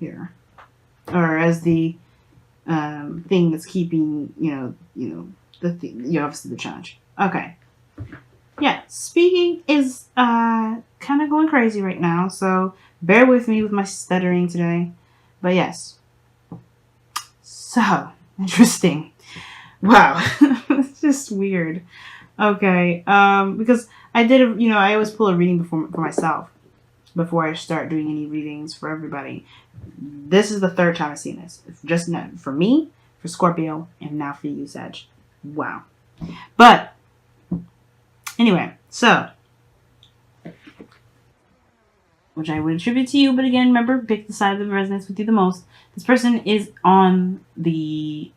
here, or as the thing that's keeping, obviously the challenge. Okay. Yeah, speaking is kind of going crazy right now, so bear with me with my stuttering today. But yes, so interesting. Wow, it's just weird. Okay, because I always pull a reading before for myself before I start doing any readings for everybody. This is the third time I've seen this. Just for me, for Scorpio, and now for you, Sag. Wow. But anyway, so which I would attribute to you, but again, remember, pick the side that resonates with you the most. This person is on the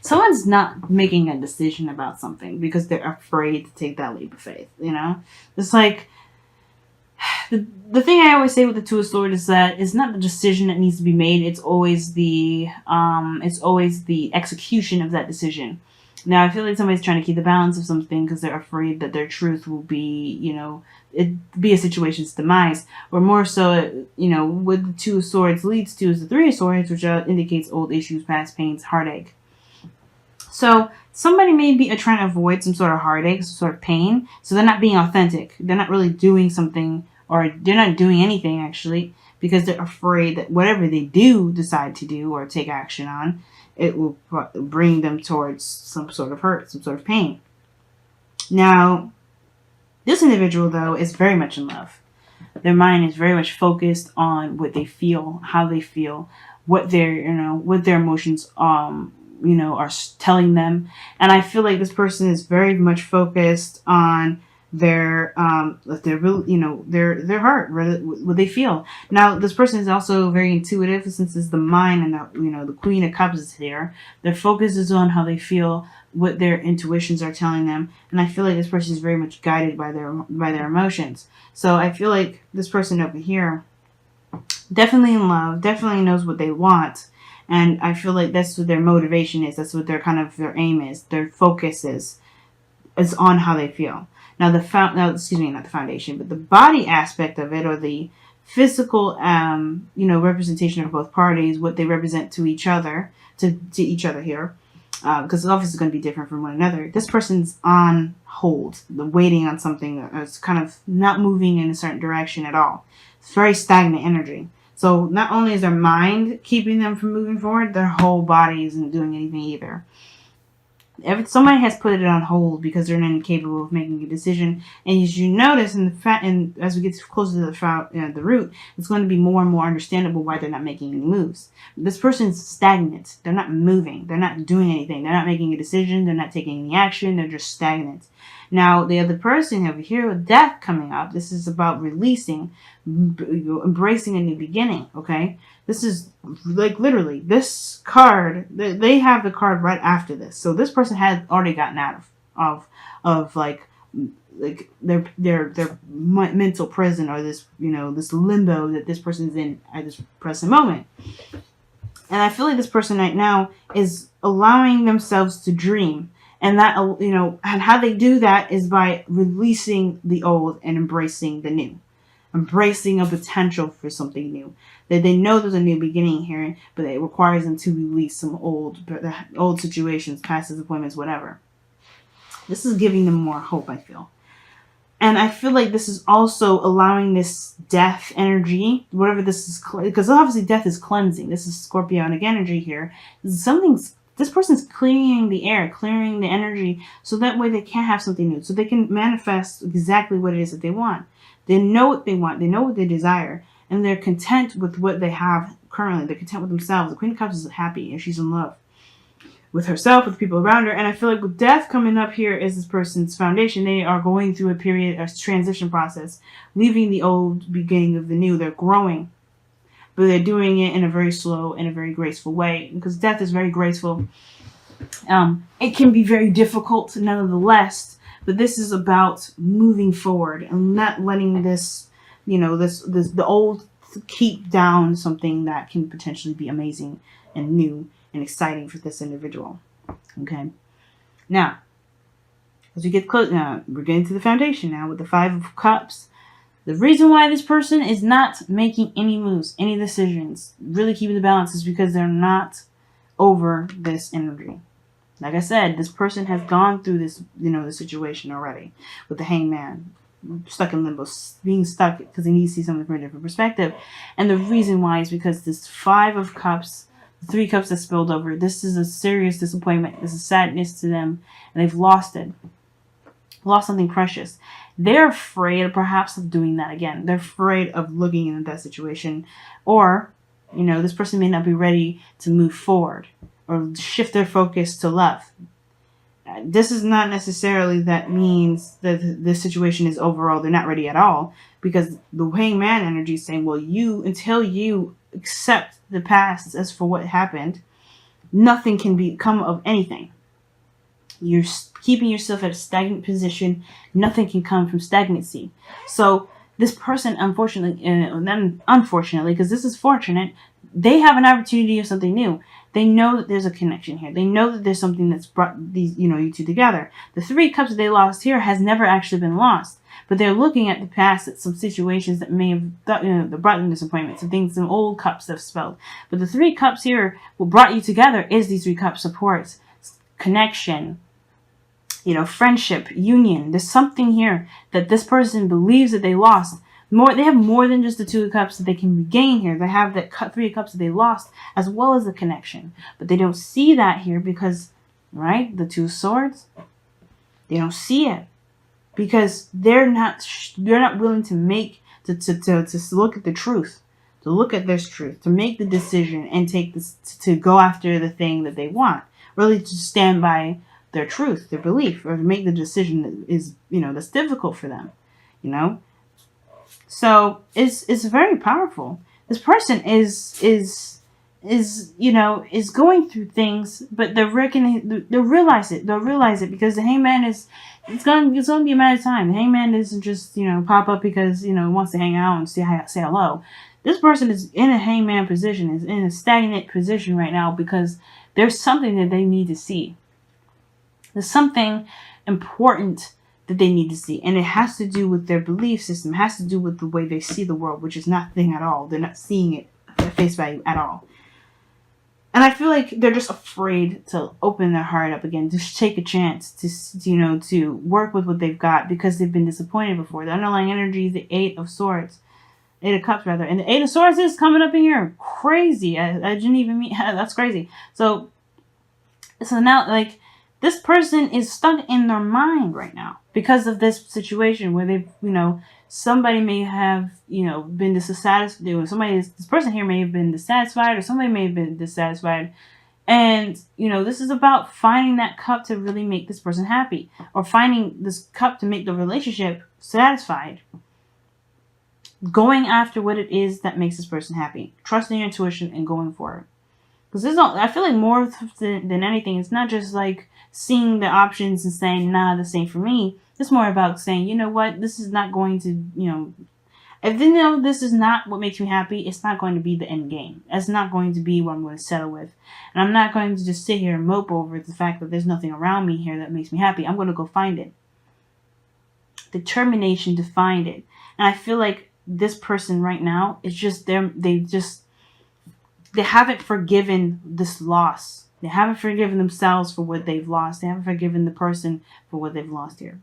someone's not making a decision about something because they're afraid to take that leap of faith. It's like the thing I always say with the Two of Swords is that it's not the decision that needs to be made. It's always the execution of that decision. Now I feel like somebody's trying to keep the balance of something because they're afraid that their truth will be, it be a situation's demise, or more so, what the Two of Swords leads to is the Three of Swords, which indicates old issues, past pains, heartache. So somebody may be trying to avoid some sort of heartache, some sort of pain, so they're not being authentic. They're not really doing something, or they're not doing anything actually, because they're afraid that whatever they do decide to do or take action on, it will bring them towards some sort of hurt, some sort of pain. Now, this individual, though, is very much in love. Their mind is very much focused on what they feel, how they feel, what their emotions are telling them. And I feel like this person is very much focused on their heart, what they feel. Now, this person is also very intuitive, since it's the mind and the Queen of Cups is here. Their focus is on how they feel, what their intuitions are telling them, and I feel like this person is very much guided by their emotions. So I feel like this person over here, definitely in love, definitely knows what they want, and I feel like that's what their motivation is. That's what their aim is. Their focus is on how they feel. Now not the foundation, but the body aspect of it, or the physical, representation of both parties, what they represent to each other, to each other here, because the office is going to be different from one another. This person's on hold, waiting on something that's kind of not moving in a certain direction at all. It's very stagnant energy. So not only is their mind keeping them from moving forward, their whole body isn't doing anything either. Somebody has put it on hold because they're incapable of making a decision. And as you notice, and as we get closer to the root, it's going to be more and more understandable why they're not making any moves. This person's stagnant. They're not moving. They're not doing anything. They're not making a decision. They're not taking any action. They're just stagnant. Now, the other person over here with death coming up, this is about releasing, embracing a new beginning, okay? This is like literally this card. They have the card right after this, so this person had already gotten out of like their mental prison, or this this limbo that this person's in at this present moment. And I feel like this person right now is allowing themselves to dream, and that and how they do that is by releasing the old and embracing the new. Embracing a potential for something new. That they know there's a new beginning here, but it requires them to release some old situations, past disappointments, whatever. This is giving them more hope, I feel. And I feel like this is also allowing this death energy, whatever this is, because obviously death is cleansing. This is Scorpionic energy here. This person's clearing the air, clearing the energy, so that way they can have something new, so they can manifest exactly what it is that they want. They know what they want. They know what they desire. And they're content with what they have currently. They're content with themselves. The Queen of Cups is happy and she's in love with herself, with the people around her. And I feel like with death coming up here is this person's foundation. They are going through a transition process, leaving the old, beginning of the new. They're growing. But they're doing it in a very slow and a very graceful way. Because death is very graceful. It can be very difficult, nonetheless. But this is about moving forward and not letting this, the old keep down something that can potentially be amazing and new and exciting for this individual. Okay. Now, as we get close, now we're getting to the foundation now with the Five of Cups. The reason why this person is not making any moves, any decisions, really keeping the balance, is because they're not over this energy. Like I said, this person has gone through this, the situation already with the hangman, stuck in limbo, being stuck because they need to see something from a different perspective. And the reason why is because this 5 of Cups, the 3 cups that spilled over, this is a serious disappointment. This is sadness to them, and they've lost it. Lost something precious. They're afraid perhaps of doing that again. They're afraid of looking into that situation. Or, this person may not be ready to move forward or shift their focus to love. This is not necessarily that means that the situation is overall they're not ready at all, because the hangman energy is saying, well, until you accept the past as for what happened, nothing can become of anything. You're keeping yourself at a stagnant position. Nothing can come from stagnancy. So this person, unfortunately, and then unfortunately, because this is fortunate, they have an opportunity of something new. They know that there's a connection here. They know that there's something that's brought these, you two together. The 3 cups that they lost here has never actually been lost, but they're looking at the past, at some situations that may have brought them disappointment, some things, some old cups that have spelled. But the 3 cups here, what brought you together is these 3 cups: support, connection, friendship, union. There's something here that this person believes that they lost. They have more than just the 2 cups that they can regain here. They have that 3 cups that they lost, as well as the connection. But they don't see that here because, right, the 2 swords, they don't see it because they're not willing to look at the truth, to look at this truth, to make the decision and take this, to go after the thing that they want, really to stand by their truth, their belief, or to make the decision that is, that's difficult for them, So it's very powerful. This person is going through things, but they'll realize it. They'll realize it because the hangman it's going to be a matter of time. The hangman doesn't just pop up because wants to hang out and say hello. This person is in a hangman position, is in a stagnant position right now because there's something that they need to see. There's something important that they need to see, and it has to do with their belief system. It has to do with the way they see the world, which is nothing at all. They're not seeing it at face value at all. And I feel like they're just afraid to open their heart up again, to take a chance to work with what they've got because they've been disappointed before. The underlying energy is the 8 of Swords. 8 of Cups, rather. And the 8 of Swords is coming up in here. Crazy. I didn't even mean... That's crazy. So now, this person is stuck in their mind right now because of this situation where they've, somebody may have, been dissatisfied. This person here may have been dissatisfied, or somebody may have been dissatisfied. And, this is about finding that cup to really make this person happy, or finding this cup to make the relationship satisfied. Going after what it is that makes this person happy. Trusting your intuition and going for it. Because I feel like more than anything, it's not just seeing the options and saying, nah, this ain't for me. It's more about saying, you know what, this is not going to, if this is not what makes me happy, it's not going to be the end game. It's not going to be what I'm going to settle with. And I'm not going to just sit here and mope over the fact that there's nothing around me here that makes me happy. I'm going to go find it. Determination to find it. And I feel like this person right now is just they haven't forgiven this loss. They haven't forgiven themselves for what they've lost. They haven't forgiven the person for what they've lost here.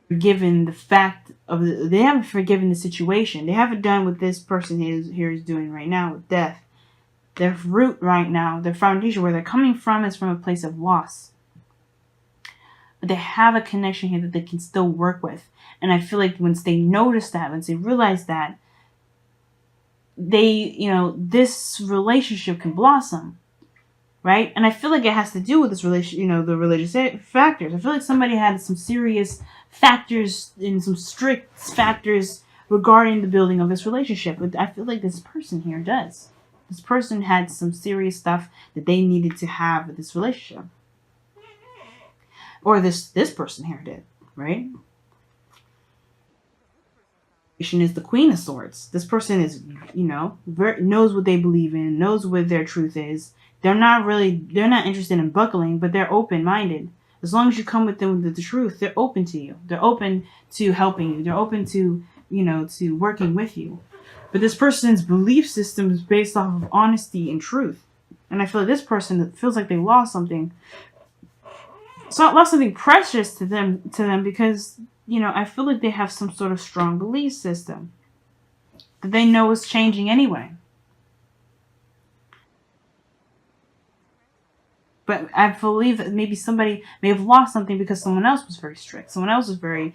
Forgiven the fact of they haven't forgiven the situation. They haven't done what this person here is doing right now with death. Their root right now, their foundation, where they're coming from, is from a place of loss. But they have a connection here that they can still work with. And I feel like once they notice that, once they realize that, this relationship can blossom, right? And I feel like it has to do with this relation, the religious factors. I feel like somebody had some serious factors and some strict factors regarding the building of this relationship. But I feel like this person here does. This person had some serious stuff that they needed to have with this relationship. Or this person here did, right? Is the Queen of Swords. This person is, knows what they believe in, knows what their truth is. They're not interested in buckling, but they're open-minded. As long as you come with them with the truth, they're open to you. They're open to helping you. They're open to, to working with you. But this person's belief system is based off of honesty and truth. And I feel like this person feels like they lost something. So I lost something precious to them because, I feel like they have some sort of strong belief system that they know is changing anyway. But I believe that maybe somebody may have lost something because someone else was very strict. Someone else was very,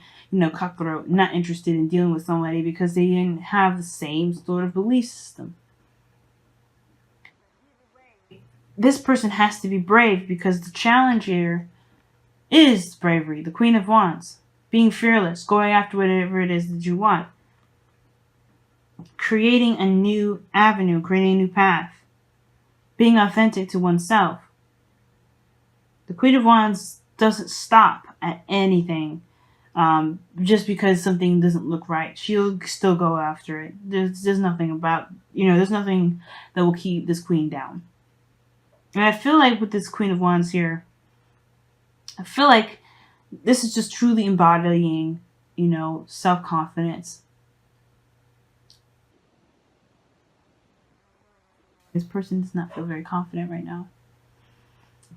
cutthroat, not interested in dealing with somebody because they didn't have the same sort of belief system. This person has to be brave because the challenge here is bravery. The Queen of Wands. Being fearless, going after whatever it is that you want. Creating a new avenue, creating a new path. Being authentic to oneself. The Queen of Wands doesn't stop at anything just because something doesn't look right. She'll still go after it. There's nothing about, there's nothing that will keep this queen down. And I feel like with this Queen of Wands here, I feel like this is just truly embodying, self-confidence. This person does not feel very confident right now.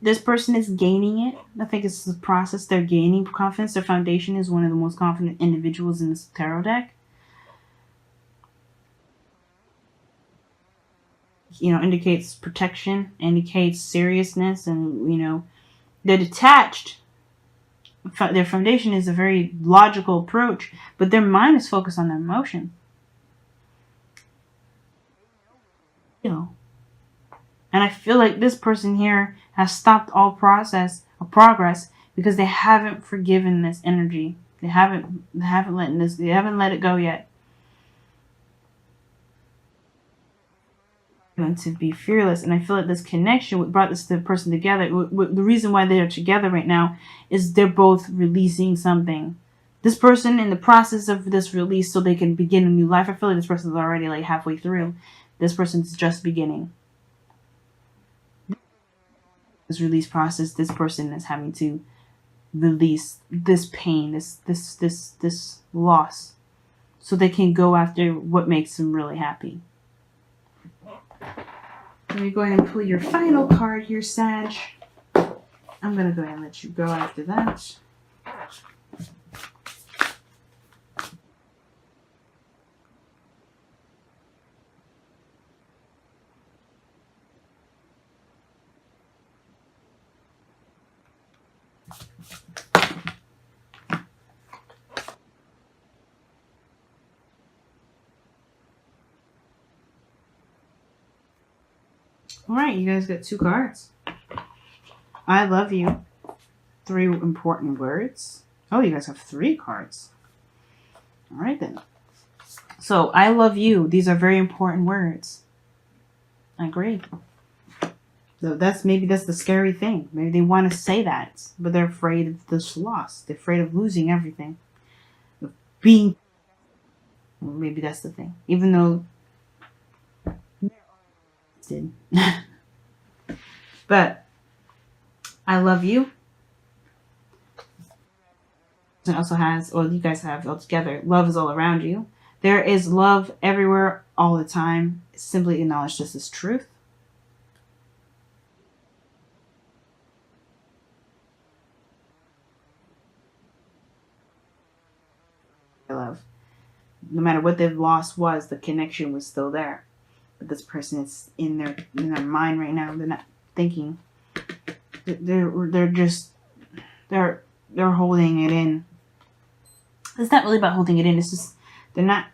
This person is gaining it. I think it's the process. They're gaining confidence. Their foundation is one of the most confident individuals in this tarot deck. Indicates protection, indicates seriousness, and, they're detached. Their foundation is a very logical approach, but their mind is focused on their emotion. And I feel like this person here has stopped all process or progress because they haven't forgiven this energy. They haven't let it go yet. And to be fearless, and I feel like this connection what brought this person together. The reason why they're together right now is they're both releasing something. This person in the process of this release, so they can begin a new life. I feel like this person is already like halfway through. This person's just beginning this release process. This person is having to release this pain, this loss, so they can go after what makes them really happy. Let me go ahead and pull your final card here, Sag. I'm going to go ahead and let you go after that. All right, you guys got 2 cards. I love you. 3 important words. Oh, you guys have 3 cards. All right, then. So, I love you. These are very important words. I agree. So maybe that's the scary thing. Maybe they want to say that, but they're afraid of this loss. They're afraid of losing everything. Of being... Maybe that's the thing. Even though... But I love you. It also has, or you guys have altogether, love is all around you. There is love everywhere all the time. Simply acknowledge this as truth. Love. No matter what they've lost was, the connection was still there. But this person is in their mind right now. They're not thinking. They're holding it in. It's not really about holding it in. It's just they're not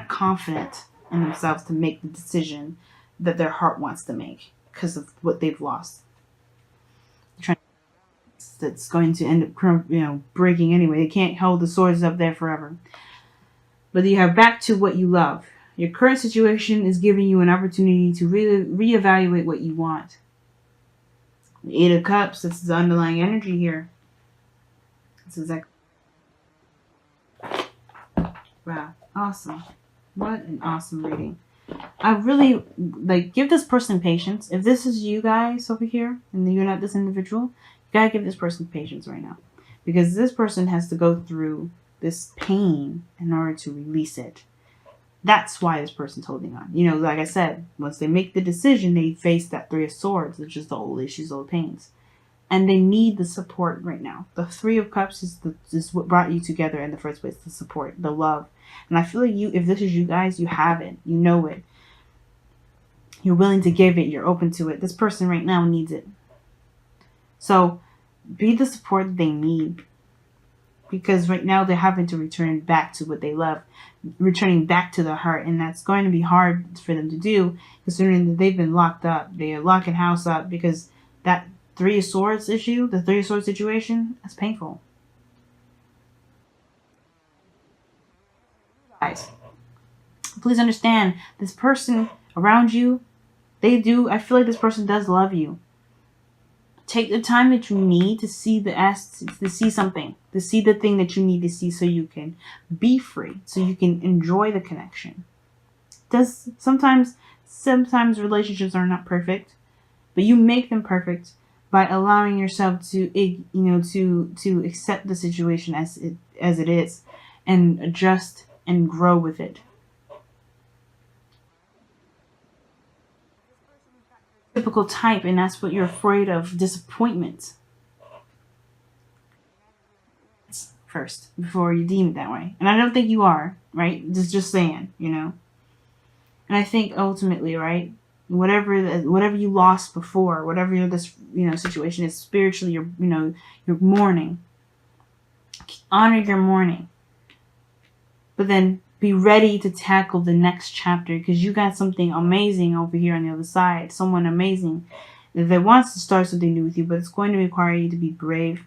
confident in themselves to make the decision that their heart wants to make because of what they've lost. That's going to end up, breaking anyway. They can't hold the swords up there forever. But you have back to what you love. Your current situation is giving you an opportunity to really reevaluate what you want. The 8 of Cups, this is the underlying energy here. That's exactly. Wow, awesome. What an awesome reading. I really, give this person patience. If this is you guys over here, and you're not this individual, gotta give this person patience right now, because this person has to go through this pain in order to release it. That's why this person's holding on. You know, like I said, once they make the decision, they face that Three of Swords, which is the old issues, old pains. And they need the support right now. The Three of Cups is what brought you together in the first place, the support, the love. And I feel like if this is you guys, you have it. You know it. You're willing to give it. You're open to it. This person right now needs it. So be the support that they need. Because right now they're having to return back to what they love, returning back to the heart, and that's going to be hard for them to do, considering that they've been locked up. They are locking house up because that Three of Swords issue, the Three of Swords situation, that's painful. Guys, please understand, this person around you, I feel like this person does love you. Take the time that you need to see to see something, to see the thing that you need to see, so you can be free, so you can enjoy the connection. Sometimes relationships are not perfect, but you make them perfect by allowing yourself to to accept the situation as it is, and adjust and grow with it. Typical type, and that's what you're afraid of: disappointment first before you deem it that way. And I don't think you are, right? Just saying, And I think ultimately, right, whatever you lost before, whatever this situation is, spiritually, you're mourning. Honor your mourning, but then be ready to tackle the next chapter, because you got something amazing over here on the other side. Someone amazing that wants to start something new with you, but it's going to require you to be brave.